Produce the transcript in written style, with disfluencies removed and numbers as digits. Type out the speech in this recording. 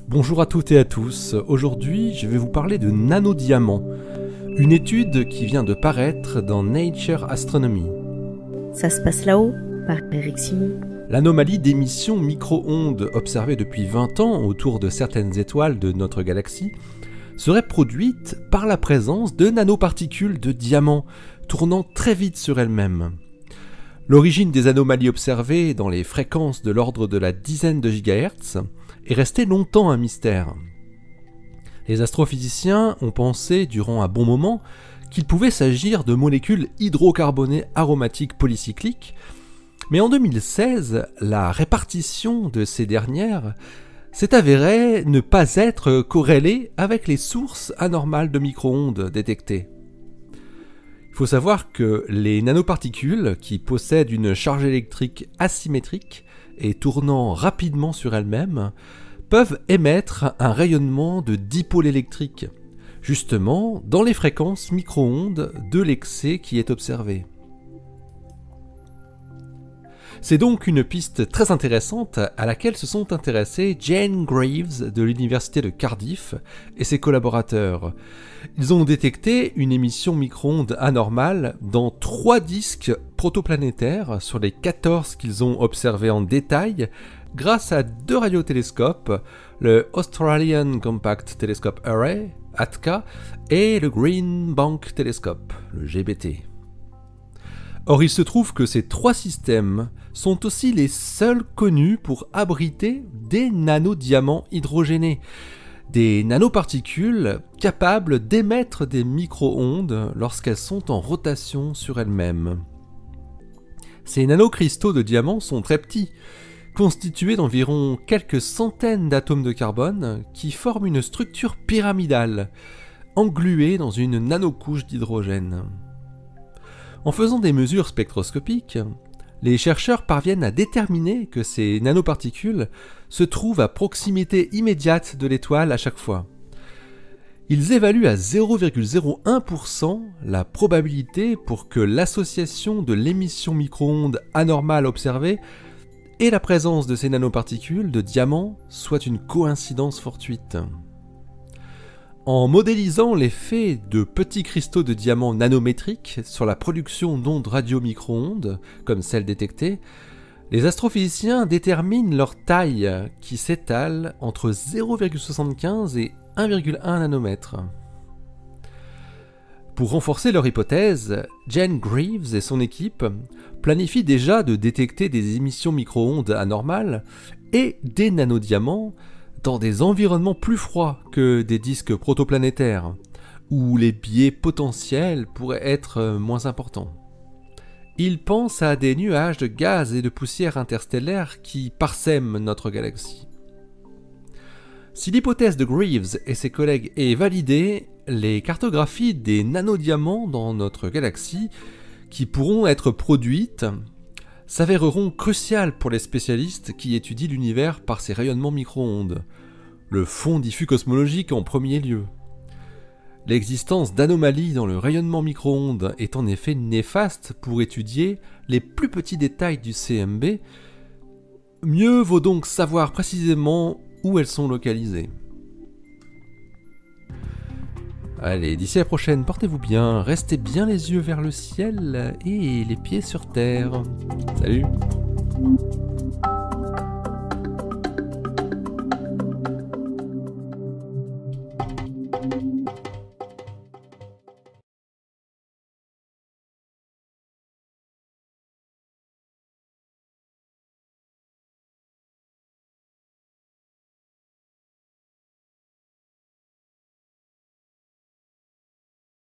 Bonjour à toutes et à tous, aujourd'hui je vais vous parler de nanodiamants, une étude qui vient de paraître dans Nature Astronomy. Ça se passe là-haut, par Eric Simon. L'anomalie d'émission micro-ondes observée depuis 20 ans autour de certaines étoiles de notre galaxie serait produite par la présence de nanoparticules de diamants tournant très vite sur elles-mêmes. L'origine des anomalies observées dans les fréquences de l'ordre de la dizaine de gigahertz est restée longtemps un mystère. Les astrophysiciens ont pensé durant un bon moment qu'il pouvait s'agir de molécules hydrocarbonées aromatiques polycycliques, mais en 2016, la répartition de ces dernières s'est avérée ne pas être corrélée avec les sources anormales de micro-ondes détectées. Il faut savoir que les nanoparticules, qui possèdent une charge électrique asymétrique et tournant rapidement sur elles-mêmes, peuvent émettre un rayonnement de dipôle électrique, justement dans les fréquences micro-ondes de l'excès qui est observé. C'est donc une piste très intéressante à laquelle se sont intéressés Jane Greaves de l'université de Cardiff et ses collaborateurs. Ils ont détecté une émission micro-ondes anormale dans 3 disques protoplanétaires sur les 14 qu'ils ont observés en détail grâce à 2 radiotélescopes, le Australian Compact Telescope Array, ATCA, et le Green Bank Telescope, le GBT. Or, il se trouve que ces 3 systèmes sont aussi les seuls connus pour abriter des nanodiamants hydrogénés, des nanoparticules capables d'émettre des micro-ondes lorsqu'elles sont en rotation sur elles-mêmes. Ces nanocristaux de diamants sont très petits, constitués d'environ quelques centaines d'atomes de carbone qui forment une structure pyramidale, engluée dans une nanocouche d'hydrogène. En faisant des mesures spectroscopiques, les chercheurs parviennent à déterminer que ces nanoparticules se trouvent à proximité immédiate de l'étoile à chaque fois. Ils évaluent à 0,01% la probabilité pour que l'association de l'émission micro-ondes anormale observée et la présence de ces nanoparticules de diamants soit une coïncidence fortuite. En modélisant l'effet de petits cristaux de diamants nanométriques sur la production d'ondes radio-micro-ondes, comme celles détectées, les astrophysiciens déterminent leur taille qui s'étale entre 0,75 et 1,1 nanomètre. Pour renforcer leur hypothèse, Jane Greaves et son équipe planifient déjà de détecter des émissions micro-ondes anormales et des nanodiamants dans des environnements plus froids que des disques protoplanétaires, où les biais potentiels pourraient être moins importants. Ils pensent à des nuages de gaz et de poussière interstellaires qui parsèment notre galaxie. Si l'hypothèse de Greaves et ses collègues est validée, les cartographies des nanodiamants dans notre galaxie, qui pourront être produites, s'avéreront cruciales pour les spécialistes qui étudient l'univers par ses rayonnements micro-ondes, le fond diffus cosmologique en premier lieu. L'existence d'anomalies dans le rayonnement micro-ondes est en effet néfaste pour étudier les plus petits détails du CMB. Mieux vaut donc savoir précisément où elles sont localisées. Allez, d'ici la prochaine, portez-vous bien, restez bien les yeux vers le ciel et les pieds sur terre. Salut!